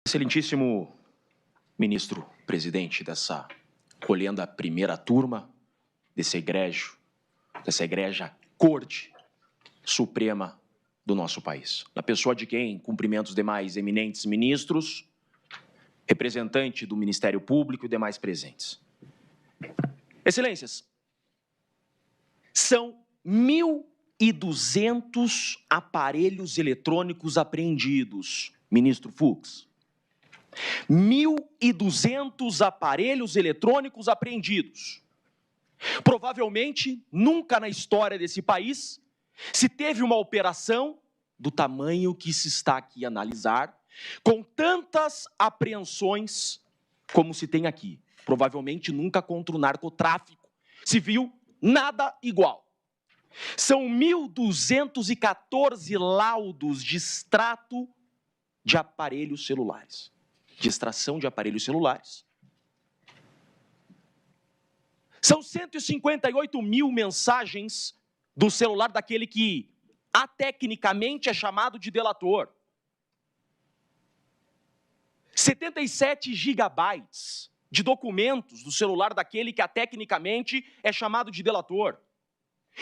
Excelentíssimo ministro presidente dessa colhenda primeira turma, dessa egrégia Corte Suprema do nosso país. Na pessoa de quem cumprimento os demais eminentes ministros, representante do Ministério Público e demais presentes. Excelências, são 1.200 aparelhos eletrônicos apreendidos, ministro Fux. 1.200 aparelhos eletrônicos apreendidos. Provavelmente, nunca na história desse país se teve uma operação do tamanho que se está aqui a analisar, com tantas apreensões como se tem aqui. Provavelmente nunca contra o narcotráfico se viu nada igual. São 1.214 laudos de extrato de aparelhos celulares, de extração de aparelhos celulares. São 158 mil mensagens do celular daquele que, atecnicamente, é chamado de delator. 77 gigabytes de documentos do celular daquele que, atecnicamente, é chamado de delator.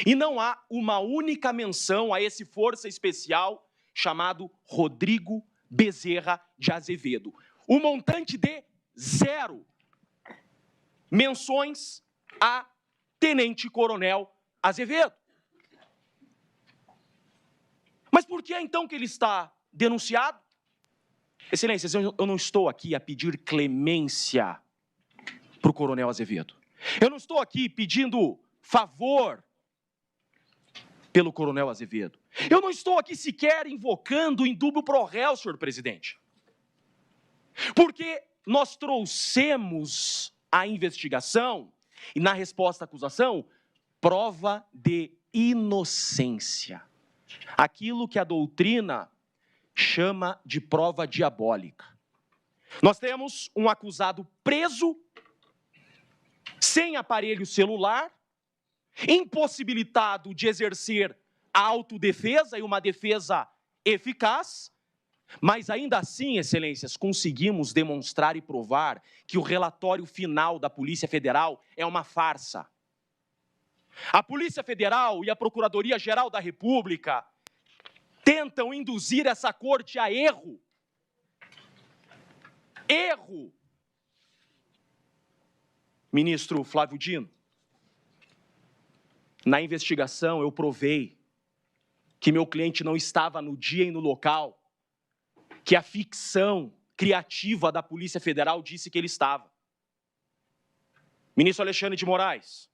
E não há uma única menção a esse força especial chamado Rodrigo Bezerra de Azevedo. O montante de 0 menções a Tenente Coronel Azevedo. Mas por que então que ele está denunciado? Excelências, eu não estou aqui a pedir clemência para o Coronel Azevedo. Eu não estou aqui pedindo favor pelo Coronel Azevedo. Eu não estou aqui sequer invocando indúbio pro réu, senhor presidente. Porque nós trouxemos à investigação e na resposta à acusação prova de inocência. Aquilo que a doutrina chama de prova diabólica. Nós temos um acusado preso, sem aparelho celular, impossibilitado de exercer a autodefesa e uma defesa eficaz, mas ainda assim, excelências, conseguimos demonstrar e provar que o relatório final da Polícia Federal é uma farsa. A Polícia Federal e a Procuradoria-Geral da República tentam induzir essa corte a erro. Erro! Ministro Flávio Dino, na investigação eu provei que meu cliente não estava no dia e no local que a ficção criativa da Polícia Federal disse que ele estava. Ministro Alexandre de Moraes,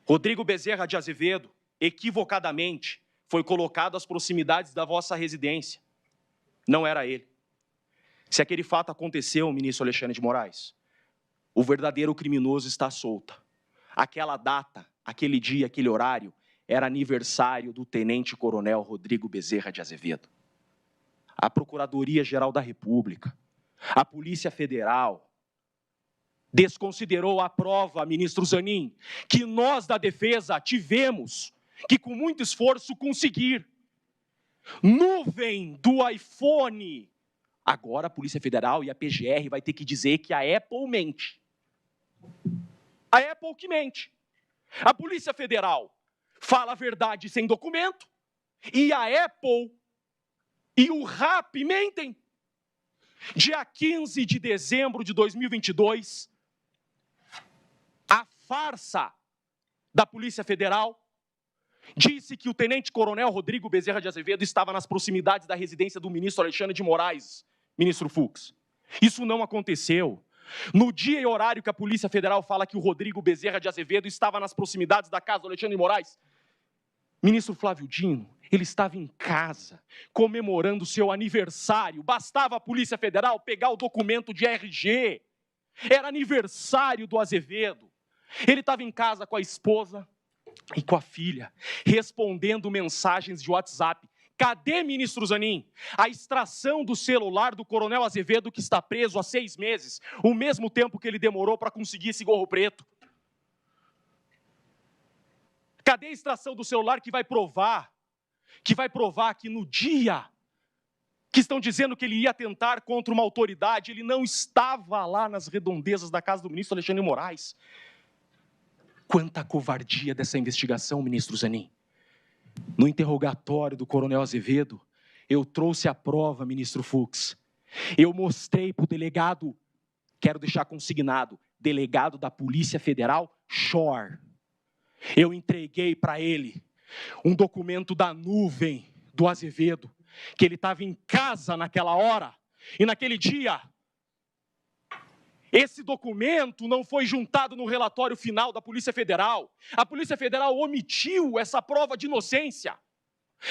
Rodrigo Bezerra de Azevedo, equivocadamente, foi colocado às proximidades da vossa residência. Não era ele. Se aquele fato aconteceu, ministro Alexandre de Moraes, o verdadeiro criminoso está solto. Aquela data, aquele dia, aquele horário, era aniversário do tenente-coronel Rodrigo Bezerra de Azevedo. A Procuradoria-Geral da República, a Polícia Federal, desconsiderou a prova, ministro Zanin, que nós da defesa tivemos que, com muito esforço, conseguir. Nuvem do iPhone. Agora a Polícia Federal e a PGR vai ter que dizer que a Apple mente. A Apple que mente. A Polícia Federal fala a verdade sem documento e a Apple e o RAP mentem. Dia 15 de dezembro de 2022, a farsa da Polícia Federal disse que o tenente-coronel Rodrigo Bezerra de Azevedo estava nas proximidades da residência do ministro Alexandre de Moraes, ministro Fux. Isso não aconteceu. No dia e horário que a Polícia Federal fala que o Rodrigo Bezerra de Azevedo estava nas proximidades da casa do Alexandre de Moraes, ministro Flávio Dino, ele estava em casa, comemorando seu aniversário. Bastava a Polícia Federal pegar o documento de RG. Era aniversário do Azevedo. Ele estava em casa com a esposa e com a filha, respondendo mensagens de WhatsApp. Cadê, ministro Zanin, a extração do celular do coronel Azevedo, que está preso há 6 meses, o mesmo tempo que ele demorou para conseguir esse gorro preto? Cadê a extração do celular que vai provar que no dia que estão dizendo que ele ia atentar contra uma autoridade, ele não estava lá nas redondezas da casa do ministro Alexandre de Moraes. Quanta covardia dessa investigação, ministro Zanin. No interrogatório do coronel Azevedo, eu trouxe a prova, ministro Fux. Eu mostrei para o delegado, quero deixar consignado, delegado da Polícia Federal, Schor. Eu entreguei para ele um documento da nuvem do Azevedo, que ele estava em casa naquela hora, e naquele dia, esse documento não foi juntado no relatório final da Polícia Federal. A Polícia Federal omitiu essa prova de inocência.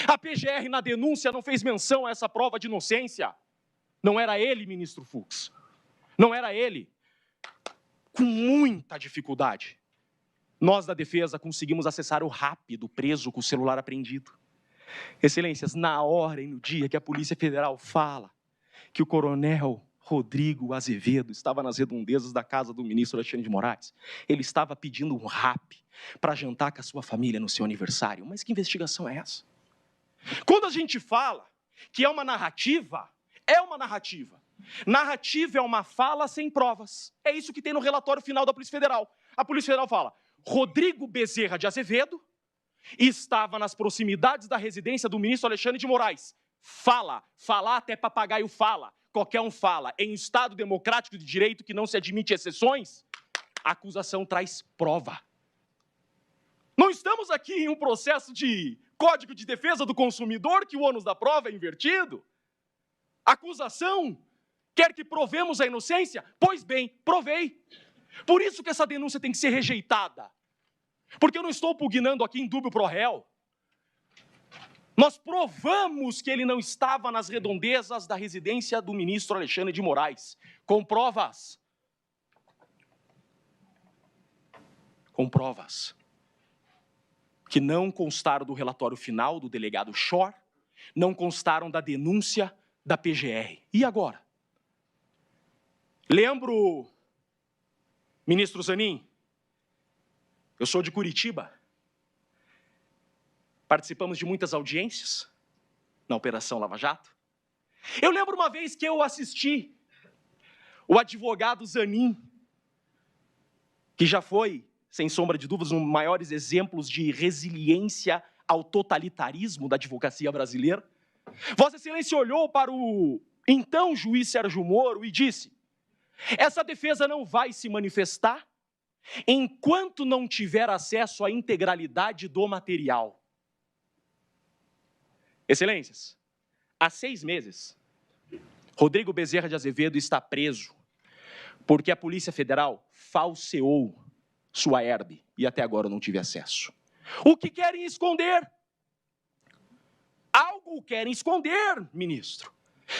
A PGR, na denúncia, não fez menção a essa prova de inocência. Não era ele, ministro Fux. Não era ele. Com muita dificuldade, nós da defesa conseguimos acessar o RAP do preso com o celular apreendido. Excelências, na hora e no dia que a Polícia Federal fala que o coronel Rodrigo Azevedo estava nas redondezas da casa do ministro Alexandre de Moraes, ele estava pedindo um RAP para jantar com a sua família no seu aniversário. Mas que investigação é essa? Quando a gente fala que é uma narrativa, é uma narrativa. Narrativa é uma fala sem provas. É isso que tem no relatório final da Polícia Federal. A Polícia Federal fala: Rodrigo Bezerra de Azevedo estava nas proximidades da residência do ministro Alexandre de Moraes. Fala, falar até papagaio fala, qualquer um fala. Em um Estado democrático de direito que não se admite exceções, a acusação traz prova. Não estamos aqui em um processo de Código de Defesa do Consumidor que o ônus da prova é invertido. A acusação quer que provemos a inocência? Pois bem, provei. Por isso que essa denúncia tem que ser rejeitada. Porque eu não estou pugnando aqui em dúbio pro réu. Nós provamos que ele não estava nas redondezas da residência do ministro Alexandre de Moraes. Com provas. Com provas. Que não constaram do relatório final do delegado Schor, não constaram da denúncia da PGR. E agora? Lembro, ministro Zanin, eu sou de Curitiba. Participamos de muitas audiências na Operação Lava Jato. Eu lembro uma vez que eu assisti o advogado Zanin, que já foi, sem sombra de dúvidas, um dos maiores exemplos de resiliência ao totalitarismo da advocacia brasileira. Vossa Excelência olhou para o então juiz Sérgio Moro e disse: essa defesa não vai se manifestar enquanto não tiver acesso à integralidade do material. Excelências, há 6 meses, Rodrigo Bezerra de Azevedo está preso porque a Polícia Federal falseou sua herbe e até agora eu não tive acesso. O que querem esconder? Algo querem esconder, ministro.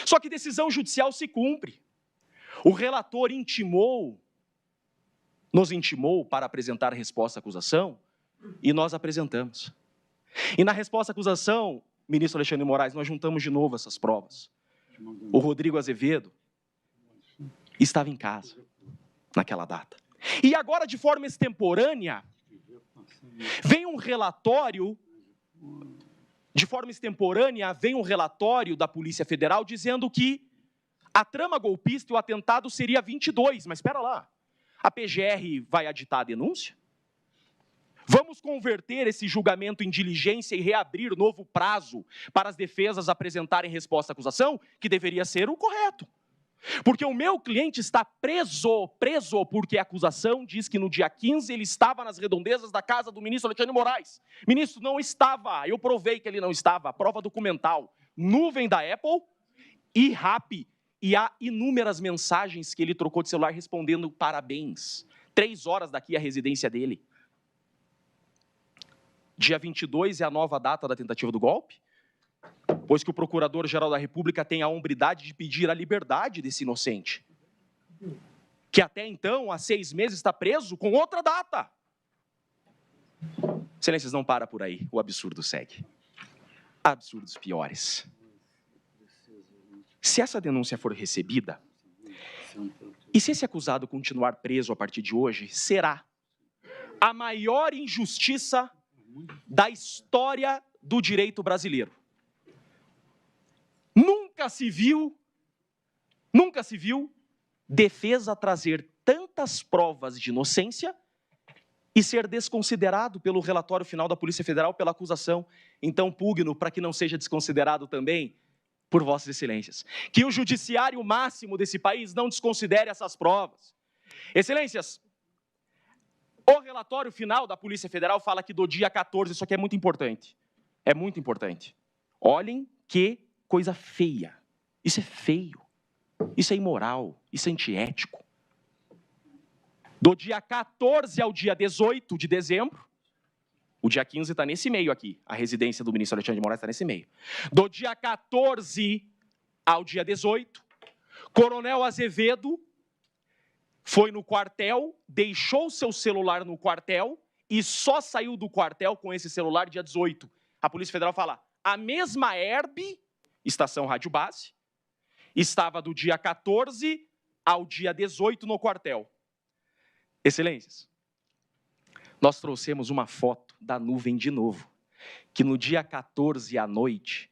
Só que decisão judicial se cumpre. O relator nos intimou para apresentar a resposta à acusação e nós apresentamos. E na resposta à acusação, ministro Alexandre de Moraes, nós juntamos de novo essas provas. O Rodrigo Azevedo estava em casa naquela data. E agora, de forma extemporânea, vem um relatório da Polícia Federal dizendo que a trama golpista e o atentado seria 22. Mas espera lá, a PGR vai aditar a denúncia? Vamos converter esse julgamento em diligência e reabrir novo prazo para as defesas apresentarem resposta à acusação, que deveria ser o correto. Porque o meu cliente está preso porque a acusação diz que no dia 15 ele estava nas redondezas da casa do ministro Alexandre de Moraes. Ministro, não estava, eu provei que ele não estava, prova documental. Nuvem da Apple e RAP, e há inúmeras mensagens que ele trocou de celular respondendo parabéns. 3 horas daqui à residência dele. Dia 22 é a nova data da tentativa do golpe, pois que o Procurador-Geral da República tem a hombridade de pedir a liberdade desse inocente, que até então, há 6 meses, está preso com outra data. Excelências, não para por aí, o absurdo segue. Absurdos piores. Se essa denúncia for recebida, e se esse acusado continuar preso a partir de hoje, será a maior injustiça da história do direito brasileiro. Nunca Nunca se viu defesa trazer tantas provas de inocência e ser desconsiderado pelo relatório final da Polícia Federal pela acusação. Então, pugno para que não seja desconsiderado também por vossas excelências. Que o judiciário máximo desse país não desconsidere essas provas. Excelências, o relatório final da Polícia Federal fala que do dia 14, isso aqui é muito importante. É muito importante. Olhem que coisa feia. Isso é feio. Isso é imoral. Isso é antiético. Do dia 14 ao dia 18 de dezembro, o dia 15 está nesse meio aqui, a residência do ministro Alexandre de Moraes está nesse meio. Do dia 14 ao dia 18, Coronel Azevedo foi no quartel, deixou seu celular no quartel e só saiu do quartel com esse celular dia 18. A Polícia Federal fala, a mesma Herb, estação Rádio Base, estava do dia 14 ao dia 18 no quartel. Excelências, nós trouxemos uma foto da nuvem de novo, que no dia 14 à noite,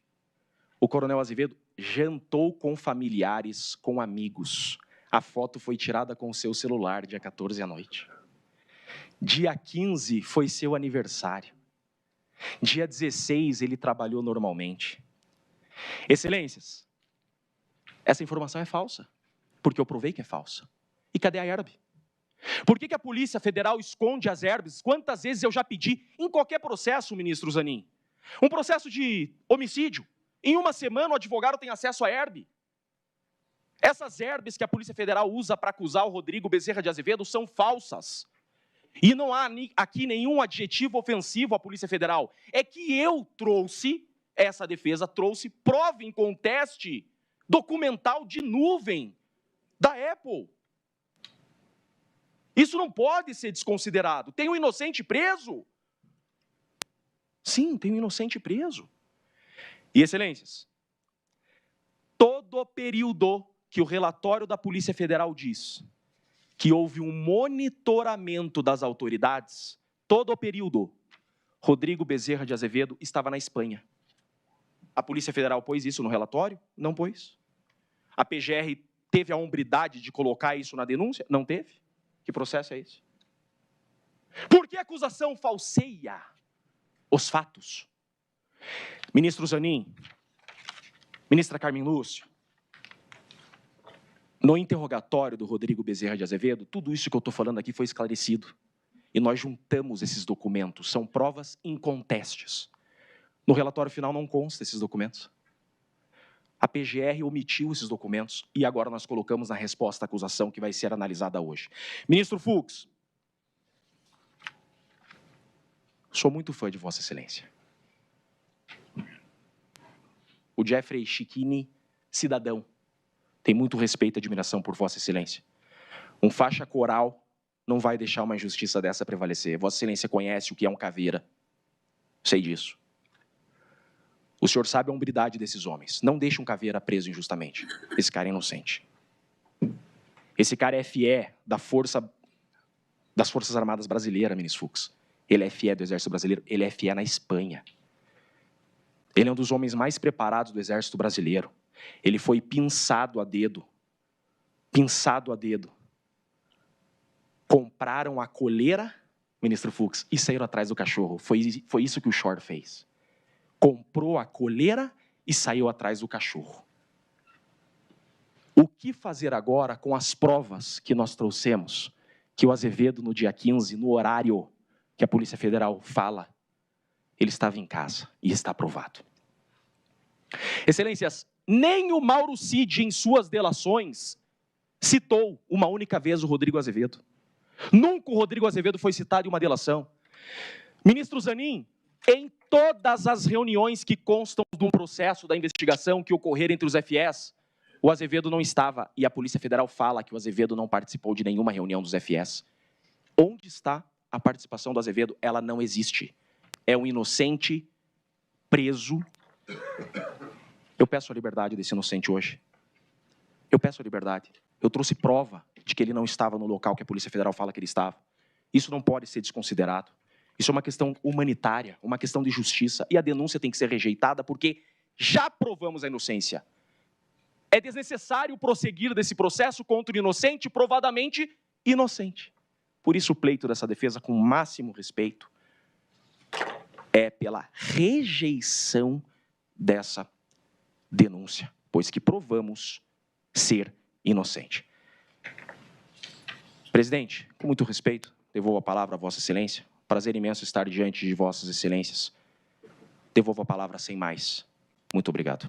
o Coronel Azevedo jantou com familiares, com amigos. A foto foi tirada com o seu celular, dia 14 à noite. Dia 15 foi seu aniversário. Dia 16 ele trabalhou normalmente. Excelências, essa informação é falsa, porque eu provei que é falsa. E cadê a Herb? Por que a Polícia Federal esconde as Herbes? Quantas vezes eu já pedi, em qualquer processo, ministro Zanin, um processo de homicídio, em uma semana o advogado tem acesso à Herb. Essas Herbes que a Polícia Federal usa para acusar o Rodrigo Bezerra de Azevedo são falsas. E não há aqui nenhum adjetivo ofensivo à Polícia Federal. É que eu trouxe, essa defesa trouxe, prova em conteste documental de nuvem da Apple. Isso não pode ser desconsiderado. Tem um inocente preso? Sim, tem um inocente preso. E, excelências, todo o período que o relatório da Polícia Federal diz que houve um monitoramento das autoridades, todo o período, Rodrigo Bezerra de Azevedo estava na Espanha. A Polícia Federal pôs isso no relatório? Não pôs. A PGR teve a hombridade de colocar isso na denúncia? Não teve. Que processo é esse? Por que a acusação falseia os fatos? Ministro Zanin, ministra Carmen Lúcia, no interrogatório do Rodrigo Bezerra de Azevedo, tudo isso que eu estou falando aqui foi esclarecido. E nós juntamos esses documentos, são provas incontestes. No relatório final não consta esses documentos. A PGR omitiu esses documentos e agora nós colocamos na resposta à acusação que vai ser analisada hoje. Ministro Fux, sou muito fã de Vossa Excelência. O Jeffrey Chiquini, cidadão, tem muito respeito e admiração por Vossa Excelência. Um faixa coral não vai deixar uma injustiça dessa prevalecer. Vossa Excelência conhece o que é um caveira. Sei disso. O senhor sabe a hombridade desses homens. Não deixe um caveira preso injustamente. Esse cara é inocente. Esse cara é FE das Forças Armadas Brasileiras, ministro Fux. Ele é FE do Exército Brasileiro. Ele é FE na Espanha. Ele é um dos homens mais preparados do Exército Brasileiro. Ele foi pinçado a dedo. Pinçado a dedo. Compraram a coleira, ministro Fux, e saíram atrás do cachorro. Foi isso que o Shor fez. Comprou a coleira e saiu atrás do cachorro. O que fazer agora com as provas que nós trouxemos? Que o Azevedo, no dia 15, no horário que a Polícia Federal fala, ele estava em casa e está aprovado. Excelências, nem o Mauro Cid, em suas delações, citou uma única vez o Rodrigo Azevedo. Nunca o Rodrigo Azevedo foi citado em uma delação. Ministro Zanin, em todas as reuniões que constam de um processo da investigação que ocorreram entre os FS, o Azevedo não estava, e a Polícia Federal fala que o Azevedo não participou de nenhuma reunião dos FS. Onde está a participação do Azevedo? Ela não existe. É um inocente preso. Eu peço a liberdade desse inocente hoje. Eu peço a liberdade. Eu trouxe prova de que ele não estava no local que a Polícia Federal fala que ele estava. Isso não pode ser desconsiderado. Isso é uma questão humanitária, uma questão de justiça, e a denúncia tem que ser rejeitada porque já provamos a inocência. É desnecessário prosseguir desse processo contra o inocente, provadamente inocente. Por isso, o pleito dessa defesa, com o máximo respeito, é pela rejeição dessa denúncia, pois que provamos ser inocente. Presidente, com muito respeito, devolvo a palavra a Vossa Excelência. Prazer imenso estar diante de Vossas Excelências. Devolvo a palavra sem mais. Muito obrigado.